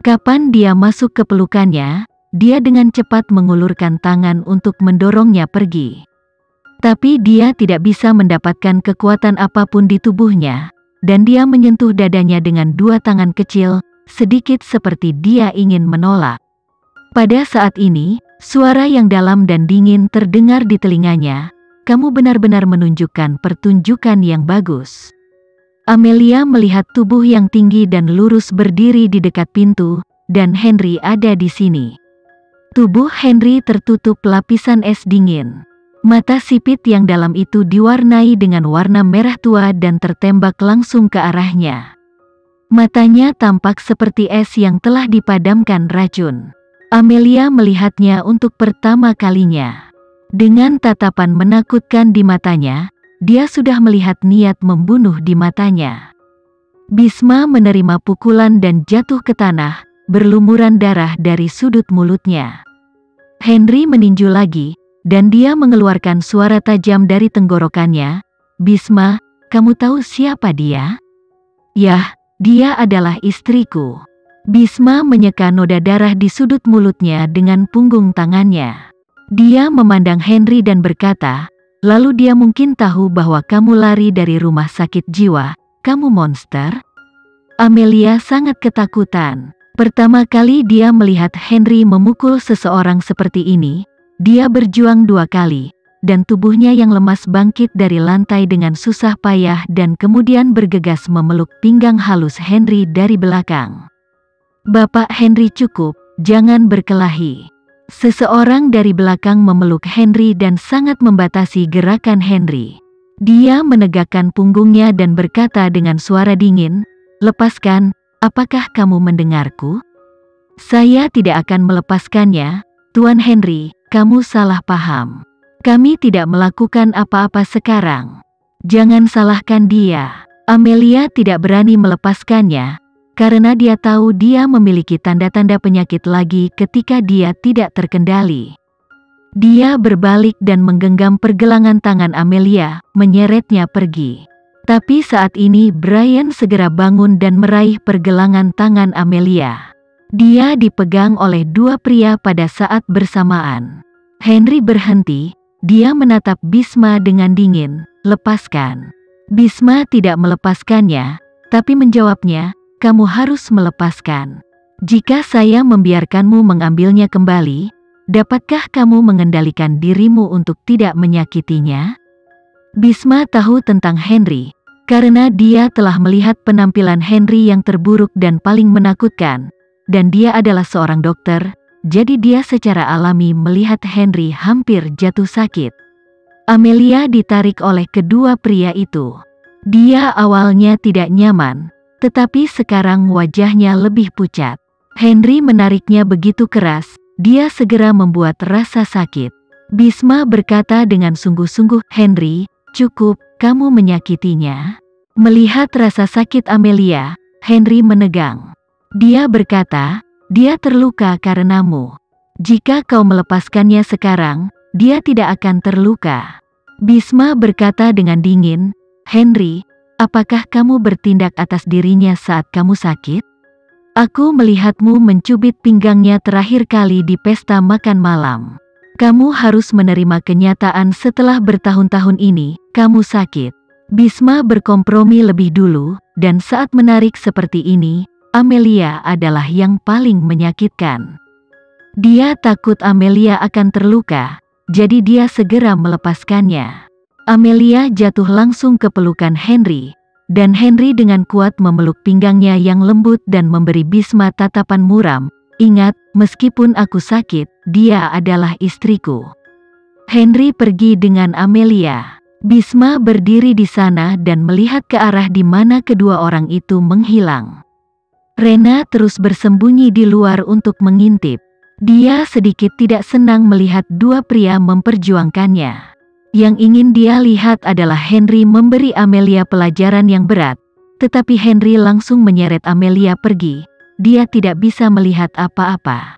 Kapan dia masuk ke pelukannya, dia dengan cepat mengulurkan tangan untuk mendorongnya pergi. Tapi dia tidak bisa mendapatkan kekuatan apapun di tubuhnya, dan dia menyentuh dadanya dengan dua tangan kecil, sedikit seperti dia ingin menolak. Pada saat ini, suara yang dalam dan dingin terdengar di telinganya. Kamu benar-benar menunjukkan pertunjukan yang bagus. Amelia melihat tubuh yang tinggi dan lurus berdiri di dekat pintu, dan Henry ada di sini. Tubuh Henry tertutup lapisan es dingin. Mata sipit yang dalam itu diwarnai dengan warna merah tua dan tertembak langsung ke arahnya. Matanya tampak seperti es yang telah dipadamkan racun. Amelia melihatnya untuk pertama kalinya. Dengan tatapan menakutkan di matanya, dia sudah melihat niat membunuh di matanya. Bisma menerima pukulan dan jatuh ke tanah, berlumuran darah dari sudut mulutnya. Henry meninju lagi, dan dia mengeluarkan suara tajam dari tenggorokannya. Bisma, kamu tahu siapa dia? Yah, dia adalah istriku. Bisma menyeka noda darah di sudut mulutnya dengan punggung tangannya. Dia memandang Henry dan berkata, lalu dia mungkin tahu bahwa kamu lari dari rumah sakit jiwa, kamu monster? Amelia sangat ketakutan. Pertama kali dia melihat Henry memukul seseorang seperti ini, dia berjuang 2 kali, dan tubuhnya yang lemas bangkit dari lantai dengan susah payah dan kemudian bergegas memeluk pinggang halus Henry dari belakang. Bapak Henry, cukup, jangan berkelahi. Seseorang dari belakang memeluk Henry dan sangat membatasi gerakan Henry. Dia menegakkan punggungnya dan berkata dengan suara dingin, lepaskan, apakah kamu mendengarku? Saya tidak akan melepaskannya, Tuan Henry, kamu salah paham. Kami tidak melakukan apa-apa sekarang. Jangan salahkan dia. Amelia tidak berani melepaskannya, karena dia tahu dia memiliki tanda-tanda penyakit lagi ketika dia tidak terkendali. Dia berbalik dan menggenggam pergelangan tangan Amelia, menyeretnya pergi. Tapi saat ini Brian segera bangun dan meraih pergelangan tangan Amelia. Dia dipegang oleh 2 pria pada saat bersamaan. Henry berhenti, dia menatap Bisma dengan dingin, lepaskan. Bisma tidak melepaskannya, tapi menjawabnya, kamu harus melepaskan. Jika saya membiarkanmu mengambilnya kembali, dapatkah kamu mengendalikan dirimu untuk tidak menyakitinya? Bisma tahu tentang Henry, karena dia telah melihat penampilan Henry yang terburuk dan paling menakutkan, dan dia adalah seorang dokter, jadi dia secara alami melihat Henry hampir jatuh sakit. Amelia ditarik oleh kedua pria itu. Dia awalnya tidak nyaman, tetapi sekarang wajahnya lebih pucat. Henry menariknya begitu keras, dia segera membuat rasa sakit. Bisma berkata dengan sungguh-sungguh, Henry, cukup, kamu menyakitinya. Melihat rasa sakit Amelia, Henry menegang. Dia berkata, dia terluka karenamu. Jika kau melepaskannya sekarang, dia tidak akan terluka. Bisma berkata dengan dingin, Henry, apakah kamu bertindak atas dirinya saat kamu sakit? Aku melihatmu mencubit pinggangnya terakhir kali di pesta makan malam. Kamu harus menerima kenyataan setelah bertahun-tahun ini, kamu sakit. Bisma berkompromi lebih dulu, dan saat menarik seperti ini, Amelia adalah yang paling menyakitkan. Dia takut Amelia akan terluka, jadi dia segera melepaskannya. Amelia jatuh langsung ke pelukan Henry, dan Henry dengan kuat memeluk pinggangnya yang lembut dan memberi Bisma tatapan muram. Ingat, meskipun aku sakit, dia adalah istriku. Henry pergi dengan Amelia. Bisma berdiri di sana dan melihat ke arah di mana kedua orang itu menghilang. Rena terus bersembunyi di luar untuk mengintip. Dia sedikit tidak senang melihat 2 pria memperjuangkannya. Yang ingin dia lihat adalah Henry memberi Amelia pelajaran yang berat, tetapi Henry langsung menyeret Amelia pergi. Dia tidak bisa melihat apa-apa.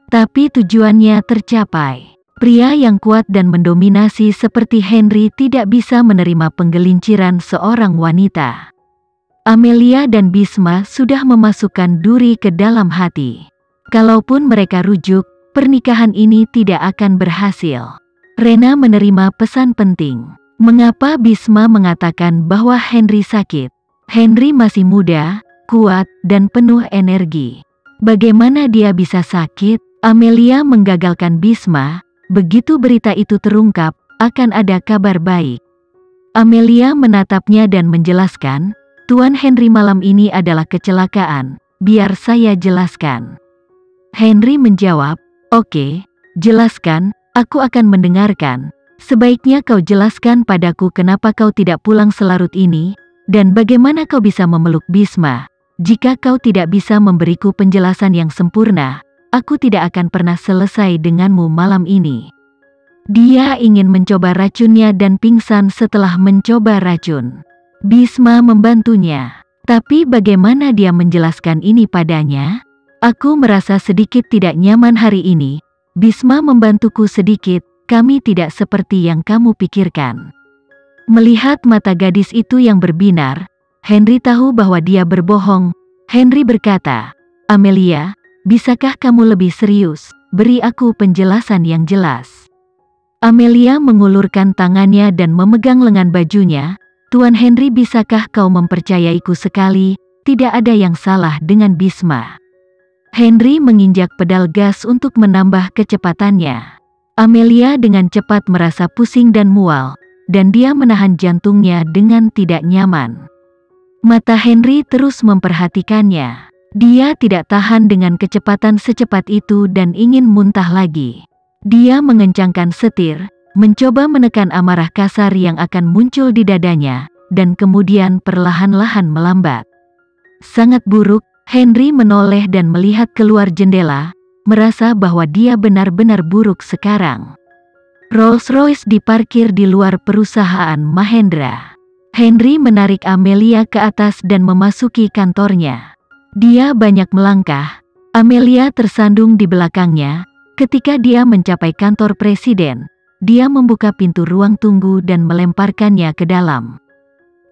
Tapi tujuannya tercapai. Pria yang kuat dan mendominasi seperti Henry tidak bisa menerima penggelinciran seorang wanita. Amelia dan Bisma sudah memasukkan duri ke dalam hati. Kalaupun mereka rujuk, pernikahan ini tidak akan berhasil. Rena menerima pesan penting. Mengapa Bisma mengatakan bahwa Henry sakit? Henry masih muda, kuat, dan penuh energi. Bagaimana dia bisa sakit? Amelia menggagalkan Bisma. Begitu berita itu terungkap, akan ada kabar baik. Amelia menatapnya dan menjelaskan, Tuan Henry malam ini adalah kecelakaan, biar saya jelaskan. Henry menjawab, oke, jelaskan, aku akan mendengarkan. Sebaiknya kau jelaskan padaku kenapa kau tidak pulang selarut ini, dan bagaimana kau bisa memeluk Bisma. Jika kau tidak bisa memberiku penjelasan yang sempurna, aku tidak akan pernah selesai denganmu malam ini. Dia ingin mencoba racunnya dan pingsan setelah mencoba racun. Bisma membantunya. Tapi bagaimana dia menjelaskan ini padanya? Aku merasa sedikit tidak nyaman hari ini. Bisma membantuku sedikit, kami tidak seperti yang kamu pikirkan. Melihat mata gadis itu yang berbinar, Henry tahu bahwa dia berbohong. Henry berkata, Amelia, bisakah kamu lebih serius? Beri aku penjelasan yang jelas. Amelia mengulurkan tangannya dan memegang lengan bajunya. Tuan Henry, bisakah kau mempercayaiku sekali? Tidak ada yang salah dengan Bisma. Henry menginjak pedal gas untuk menambah kecepatannya. Amelia dengan cepat merasa pusing dan mual, dan dia menahan jantungnya dengan tidak nyaman. Mata Henry terus memperhatikannya. Dia tidak tahan dengan kecepatan secepat itu dan ingin muntah lagi. Dia mengencangkan setir, mencoba menekan amarah kasar yang akan muncul di dadanya, dan kemudian perlahan-lahan melambat. Sangat buruk, Henry menoleh dan melihat keluar jendela, merasa bahwa dia benar-benar buruk sekarang. Rolls-Royce diparkir di luar perusahaan Mahendra. Henry menarik Amelia ke atas dan memasuki kantornya. Dia banyak melangkah. Amelia tersandung di belakangnya. Ketika dia mencapai kantor presiden, dia membuka pintu ruang tunggu dan melemparkannya ke dalam.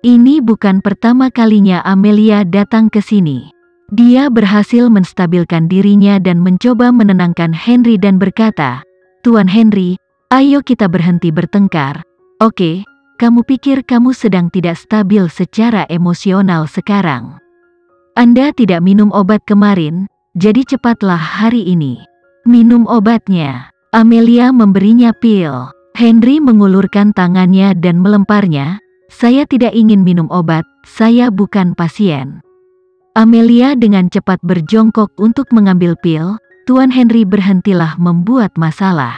Ini bukan pertama kalinya Amelia datang ke sini. Dia berhasil menstabilkan dirinya dan mencoba menenangkan Henry dan berkata, Tuan Henry, ayo kita berhenti bertengkar. Oke, kamu pikir kamu sedang tidak stabil secara emosional sekarang. Anda tidak minum obat kemarin, jadi cepatlah hari ini. Minum obatnya. Amelia memberinya pil. Henry mengulurkan tangannya dan melemparnya. Saya tidak ingin minum obat, saya bukan pasien. Amelia dengan cepat berjongkok untuk mengambil pil. Tuan Henry, berhentilah membuat masalah.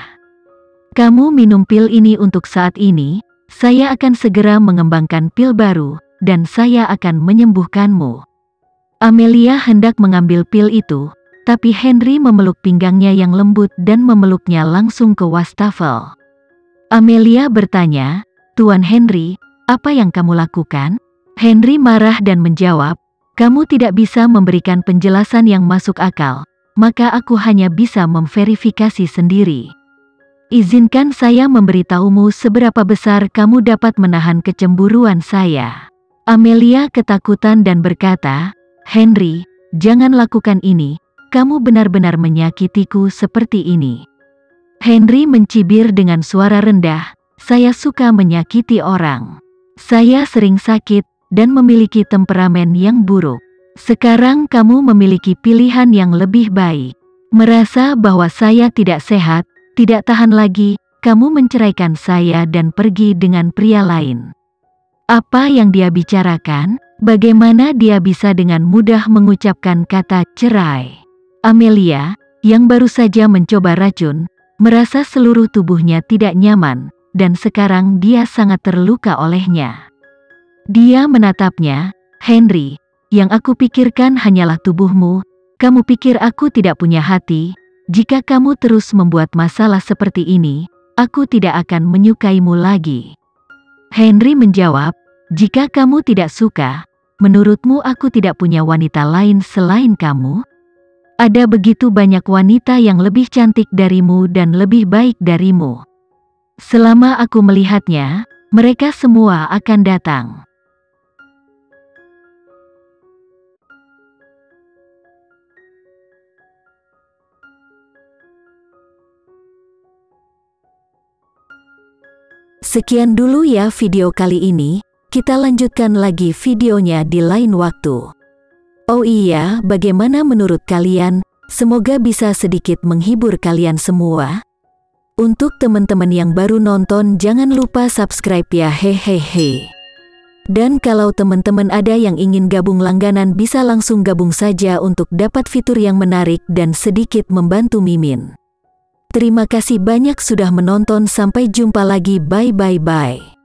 Kamu minum pil ini untuk saat ini, saya akan segera mengembangkan pil baru, dan saya akan menyembuhkanmu. Amelia hendak mengambil pil itu, tapi Henry memeluk pinggangnya yang lembut dan memeluknya langsung ke wastafel. Amelia bertanya, Tuan Henry, apa yang kamu lakukan? Henry marah dan menjawab, kamu tidak bisa memberikan penjelasan yang masuk akal, maka aku hanya bisa memverifikasi sendiri. Izinkan saya memberitahumu seberapa besar kamu dapat menahan kecemburuan saya. Amelia ketakutan dan berkata, Henry, jangan lakukan ini. Kamu benar-benar menyakitiku seperti ini. Henry mencibir dengan suara rendah, saya suka menyakiti orang. Saya sering sakit, dan memiliki temperamen yang buruk. Sekarang kamu memiliki pilihan yang lebih baik. Merasa bahwa saya tidak sehat, tidak tahan lagi, kamu menceraikan saya dan pergi dengan pria lain. Apa yang dia bicarakan? Bagaimana dia bisa dengan mudah mengucapkan kata cerai? Amelia, yang baru saja mencoba racun, merasa seluruh tubuhnya tidak nyaman, dan sekarang dia sangat terluka olehnya. Dia menatapnya, Henry, yang aku pikirkan hanyalah tubuhmu, kamu pikir aku tidak punya hati? Jika kamu terus membuat masalah seperti ini, aku tidak akan menyukaimu lagi. Henry menjawab, jika kamu tidak suka, menurutmu aku tidak punya wanita lain selain kamu? Ada begitu banyak wanita yang lebih cantik darimu dan lebih baik darimu. Selama aku melihatnya, mereka semua akan datang. Sekian dulu ya video kali ini, kita lanjutkan lagi videonya di lain waktu. Oh iya, bagaimana menurut kalian? Semoga bisa sedikit menghibur kalian semua. Untuk teman-teman yang baru nonton, jangan lupa subscribe ya, hehehe. Dan kalau teman-teman ada yang ingin gabung langganan, bisa langsung gabung saja untuk dapat fitur yang menarik dan sedikit membantu Mimin. Terima kasih banyak sudah menonton, sampai jumpa lagi, bye.